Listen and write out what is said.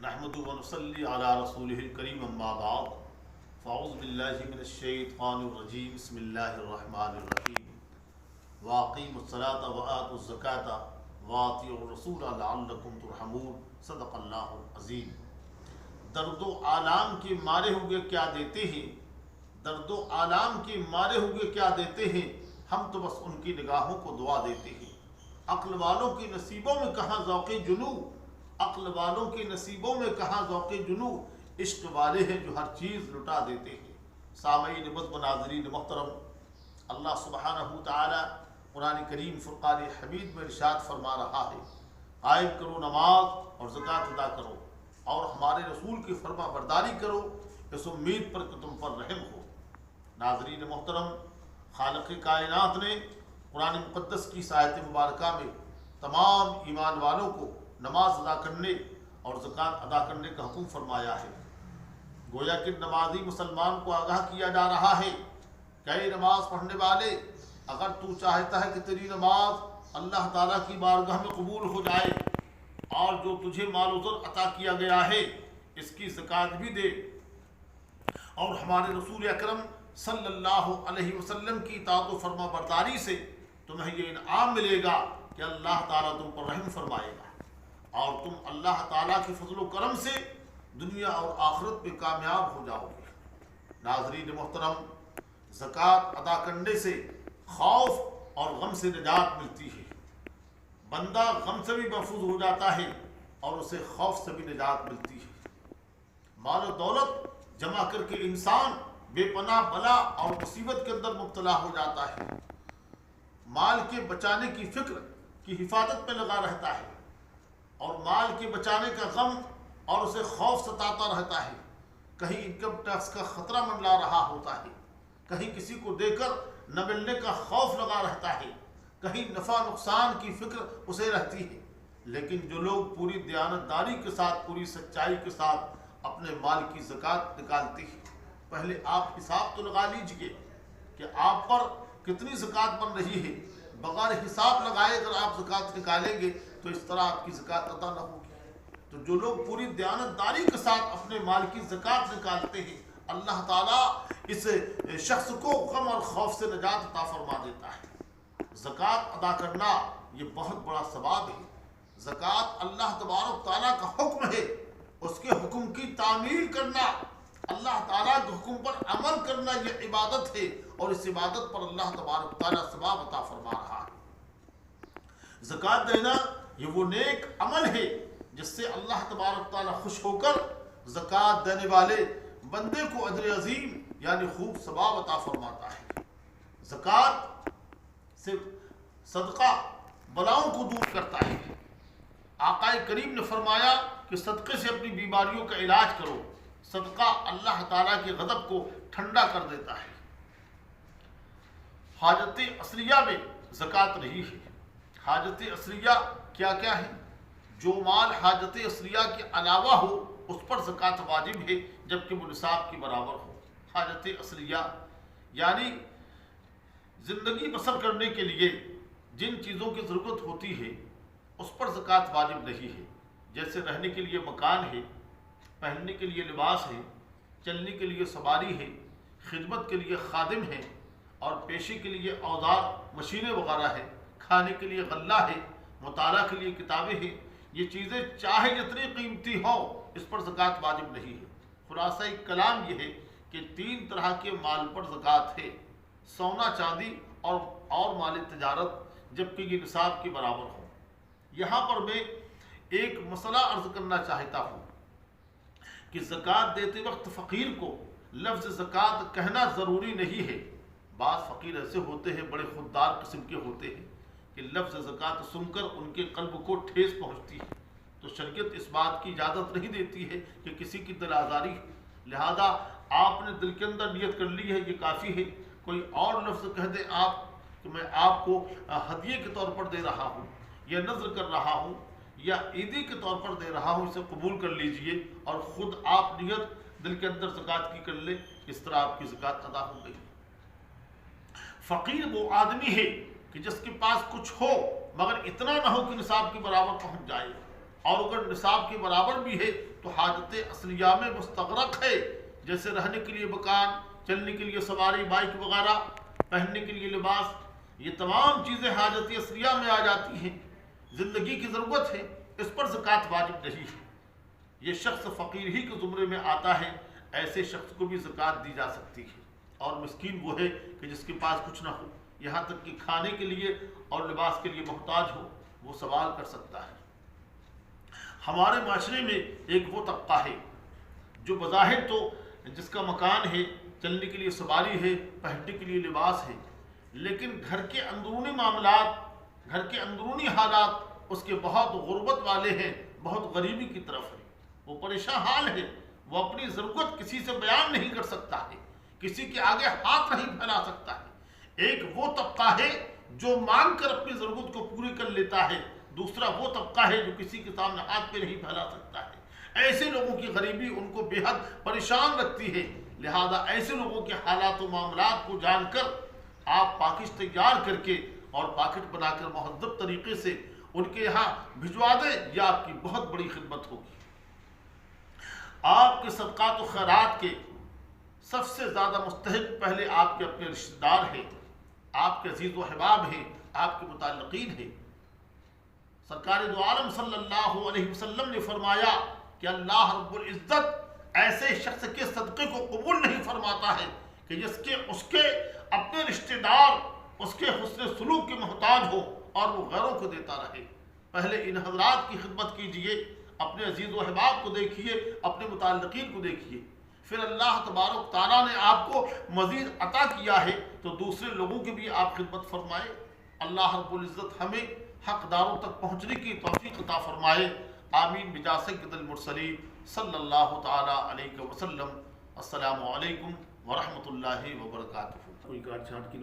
نحمده ونصلي على رسوله الكريم اما بعد فاعوذ بالله من الشيطان الرجيم بسم الله الرحمن الرحيم واقيموا الصلاة وآتوا الزكاة وأطيعوا الرسول لعلكم ترحمون صدق اللہ العظیم۔ درد و آلام کے مارے ہوئے کیا دیتے ہیں، درد و آلام کے مارے ہوئے کیا دیتے ہیں، ہم تو بس ان کی نگاہوں کو دعا دیتے ہیں۔ عقل والوں کے نصیبوں میں کہاں ذوق جنو، عقل والوں کے نصیبوں میں کہاں ذوق جنو، عشق والے ہیں جو ہر چیز لٹا دیتے ہیں۔ سامعین مذب ناظرین محترم، اللہ سبحانہ تعالی قرآن کریم فرقان حمید میں ارشاد فرما رہا ہے، قائم کرو نماز اور زکوٰۃ ادا کرو اور ہمارے رسول کی فرما برداری کرو، اس امید پر کہ تم پر رحم ہو۔ ناظرین محترم، خالق کائنات نے قرآن مقدس کی اس آیت مبارکہ میں تمام ایمان والوں کو نماز ادا کرنے اور زکوٰۃ ادا کرنے کا حکم فرمایا ہے۔ گویا کہ نمازی مسلمان کو آگاہ کیا جا رہا ہے کہ اے نماز پڑھنے والے، اگر تو چاہتا ہے کہ تیری نماز اللہ تعالیٰ کی بارگاہ میں قبول ہو جائے اور جو تجھے مال و زر عطا کیا گیا ہے اس کی زکوٰۃ بھی دے، اور ہمارے رسول اکرم صلی اللہ علیہ وسلم کی اطاعت و فرما برداری سے تمہیں یہ انعام ملے گا کہ اللہ تعالیٰ تم پر رحم فرمائے گا اور تم اللہ تعالیٰ کے فضل و کرم سے دنیا اور آخرت میں کامیاب ہو جاؤ گے۔ ناظرین محترم، زکوٰۃ ادا کرنے سے خوف اور غم سے نجات ملتی ہے۔ بندہ غم سے بھی محفوظ ہو جاتا ہے اور اسے خوف سے بھی نجات ملتی ہے۔ مال و دولت جمع کر کے انسان بے پناہ بلا اور مصیبت کے اندر مبتلا ہو جاتا ہے، مال کے بچانے کی فکر کی حفاظت میں لگا رہتا ہے اور مال کے بچانے کا غم اور اسے خوف ستاتا رہتا ہے۔ کہیں انکم ٹیکس کا خطرہ منڈلا رہا ہوتا ہے، کہیں کسی کو دے کر نہ ملنے کا خوف لگا رہتا ہے، کہیں نفع نقصان کی فکر اسے رہتی ہے۔ لیکن جو لوگ پوری دیانتداری کے ساتھ، پوری سچائی کے ساتھ اپنے مال کی زکوٰۃ نکالتے ہیں، پہلے آپ حساب تو لگا لیجئے کہ آپ پر کتنی زکوٰۃ بن رہی ہے۔ بغیر حساب لگائے اگر آپ زکوٰۃ نکالیں گے تو اس طرح آپ کی زکوٰۃ ادا نہ ہوگی۔ تو جو لوگ پوری دیانتداری کے ساتھ اپنے مال کی زکوٰۃ نکالتے ہیں، اللہ تعالیٰ اس شخص کو غم اور خوف سے نجات عطا فرما دیتا ہے۔ زکوٰۃ ادا کرنا یہ بہت بڑا ثواب ہے۔ زکوٰۃ اللہ تبارک تعالیٰ کا حکم ہے، اس کے حکم کی تعمیل کرنا، اللہ تعالیٰ کے حکم پر عمل کرنا یہ عبادت ہے، اور اس عبادت پر اللہ تبارک تعالیٰ ثواب عطا فرما رہا ہے۔ زکوٰۃ دینا یہ وہ نیک عمل ہے جس سے اللہ تبارک تعالیٰ خوش ہو کر زکوٰۃ دینے والے بندے کو اجر عظیم یعنی خوب ثواب عطا فرماتا ہے۔ زکوٰۃ سے صدقہ بلاؤں کو دور کرتا ہے۔ آقا کریم نے فرمایا کہ صدقے سے اپنی بیماریوں کا علاج کرو، صدقہ اللہ تعالیٰ کے غضب کو ٹھنڈا کر دیتا ہے۔ حاجت اصلیہ میں زکوٰۃ نہیں ہے۔ حاجت اصلیہ کیا کیا ہے؟ جو مال حاجت اصلیہ کے علاوہ ہو اس پر زکوٰۃ واجب ہے جبکہ وہ نصاب کے برابر ہو۔ حاجت اصلیہ یعنی زندگی بسر کرنے کے لیے جن چیزوں کی ضرورت ہوتی ہے اس پر زکوٰۃ واجب نہیں ہے، جیسے رہنے کے لیے مکان ہے، پہننے کے لیے لباس ہے، چلنے کے لیے سواری ہے، خدمت کے لیے خادم ہے، اور پیشے کے لیے اوزار مشینیں وغیرہ ہے، کھانے کے لیے غلہ ہے، مطالعہ کے لیے کتابیں ہیں۔ یہ چیزیں چاہے جتنی قیمتی ہوں اس پر زکوٰۃ واجب نہیں ہے۔ خلاصہ کلام یہ ہے کہ 3 طرح کے مال پر زکوٰۃ ہے، سونا چاندی اور مال تجارت، جبکہ یہ نصاب کے برابر ہو۔ یہاں پر میں ایک مسئلہ عرض کرنا چاہتا ہوں کہ زکوٰۃ دیتے وقت فقیر کو لفظ زکوٰۃ کہنا ضروری نہیں ہے۔ بعض فقیر ایسے ہوتے ہیں، بڑے خوددار قسم کے ہوتے ہیں کہ لفظ زکوٰۃ سن کر ان کے قلب کو ٹھیس پہنچتی ہے، تو شریعت اس بات کی اجازت نہیں دیتی ہے کہ کسی کی دل آزاری، لہذا آپ نے دل کے اندر نیت کر لی ہے یہ کافی ہے۔ کوئی اور لفظ کہہ دیں آپ کہ میں آپ کو ہدیے کے طور پر دے رہا ہوں یا نذر کر رہا ہوں یا عیدی کے طور پر دے رہا ہوں، اسے قبول کر لیجئے اور خود آپ نیت دل کے اندر زکوٰۃ کی کر لیں، اس طرح آپ کی زکوٰۃ ادا ہو گئی۔ فقیر وہ آدمی ہے کہ جس کے پاس کچھ ہو مگر اتنا نہ ہو کہ نصاب کے برابر پہنچ جائے، اور اگر نصاب کے برابر بھی ہے تو حاجت اصلیہ میں مستغرق ہے، جیسے رہنے کے لیے مکان، چلنے کے لیے سواری بائک وغیرہ، پہننے کے لیے لباس، یہ تمام چیزیں حاجت اصلیہ میں آ جاتی ہیں، زندگی کی ضرورت ہے، اس پر زکوٰۃ واجب نہیں ہے۔ یہ شخص فقیر ہی کے زمرے میں آتا ہے، ایسے شخص کو بھی زکوٰۃ دی جا سکتی ہے۔ اور مسکین وہ ہے کہ جس کے پاس کچھ نہ ہو، یہاں تک کہ کھانے کے لیے اور لباس کے لیے محتاج ہو، وہ سوال کر سکتا ہے۔ ہمارے معاشرے میں ایک وہ طبقہ ہے جو بظاہر تو جس کا مکان ہے، چلنے کے لیے سواری ہے، پہننے کے لیے لباس ہے، لیکن گھر کے اندرونی معاملات، گھر کے اندرونی حالات اس کے بہت غربت والے ہیں، بہت غریبی کی طرف ہے، وہ پریشان حال ہے، وہ اپنی ضرورت کسی سے بیان نہیں کر سکتا ہے، کسی کے آگے ہاتھ نہیں پھیلا سکتا ہے۔ ایک وہ طبقہ ہے جو مانگ کر اپنی ضرورت کو پوری کر لیتا ہے، دوسرا وہ طبقہ ہے جو کسی کے سامنے ہاتھ پہ نہیں پھیلا سکتا ہے۔ ایسے لوگوں کی غریبی ان کو بے حد پریشان رکھتی ہے، لہذا ایسے لوگوں کے حالات و معاملات کو جان کر آپ پاکٹ تیار کر کے اور پاکٹ بنا کر مہذب طریقے سے ان کے یہاں بھجوا دیں، یہ آپ کی بہت بڑی خدمت ہوگی۔ آپ کے صدقات و خیرات کے سب سے زیادہ مستحق پہلے آپ کے اپنے رشتہ دار ہیں، آپ کے عزیز و احباب ہیں، آپ کے متعلقین ہیں۔ سرکار دو عالم صلی اللہ علیہ وسلم نے فرمایا کہ اللہ رب العزت ایسے شخص کے صدقے کو قبول نہیں فرماتا ہے کہ جس کے اس کے اپنے رشتہ دار اس کے حسن سلوک کے محتاج ہو اور وہ غیروں کو دیتا رہے۔ پہلے ان حضرات کی خدمت کیجئے، اپنے عزیز و احباب کو دیکھیے، اپنے متعلقین کو دیکھیے، پھر اللہ تبارک تعالیٰ نے آپ کو مزید عطا کیا ہے تو دوسرے لوگوں کی بھی آپ خدمت فرمائے۔ اللہ رب العزت ہمیں حقداروں تک پہنچنے کی توفیق عطا فرمائے۔ آمین بجاہ سید المرسلین صلی اللہ تعالیٰ علیہ وسلم۔ السلام علیکم ورحمۃ اللہ وبرکاتہ۔ کوئی کاٹ چھانٹ کی